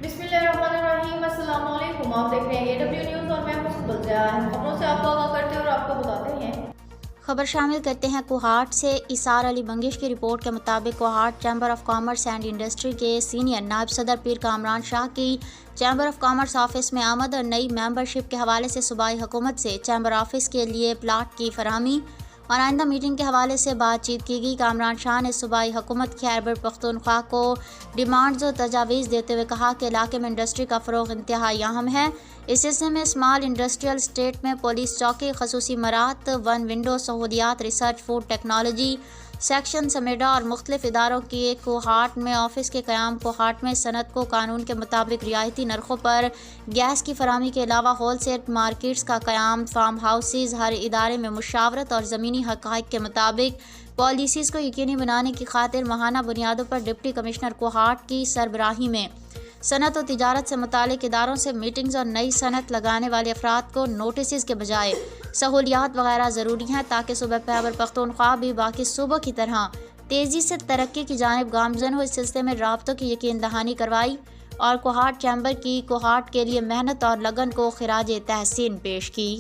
बिस्मिल्लाहिर्रहमानिर्रहीम। अस्सलाम वालेकुम। आप देख रहे हैं AW न्यूज़ और मैं हूं सुबल जहां। खबरों से आपको आगाह करते हैं और आपको बताते हैं। खबर शामिल करते हैं कोहाट से। इसार अली बंगिश की रिपोर्ट के मुताबिक Kohat chamber of commerce and industry के सीनियर नायब सदर पीर कामरान शाह की चैम्बर ऑफ कॉमर्स ऑफिस में आमद और नई मेंबरशिप के हवाले से सूबाई हुकूमत से चैम्बर ऑफिस के लिए प्लाट की फराहमी और आइंदा मीटिंग के हवाले से बातचीत की गई। कामरान शाह ने सूबाई हुकूमत खैबर पख्तूनख्वा को डिमांड्स और तजावीज़ देते हुए कहा कि इलाके में इंडस्ट्री का फ़रोग़ इंतहाई अहम है। इस सिलसिले में स्मॉल इंडस्ट्रियल स्टेट में पुलिस चौकी, खसूसी मरात, वन विंडो सहूलियात, research, food technology section SMEDA और मुख्तलिफ इदारों की एक कोहाट में ऑफिस के क़याम, कोहाट में सनत को कानून के मुताबिक रियायती नरखों पर गैस की फराहमी के अलावा होल सेल मार्केट्स का क़याम, फार्म हाउसेज, हर इदारे में मुशावरत और ज़मीनी हक़ाइक़ के मुताबिक पॉलिसीज़ को यकीनी बनाने की खातिर माहाना बुनियादों पर डिप्टी कमिश्नर कोहाट की सरबराही में सनत और तिजारत से मुतालिक इदारों से मीटिंग्स और नई सनत लगाने वाले अफराद को नोटिस के बजाय सहूलियात वगैरह ज़रूरी हैं ताकि सूबा खैबर पख्तूनख्वा भी बाकी सूबों की तरह तेज़ी से तरक्की की जानिब गामज़न हो। इस सिलसिले में राब्तों की यकीन दहानी करवाई और कोहाट चैम्बर की कोहाट के लिए मेहनत और लगन को खिराज तहसीन पेश की।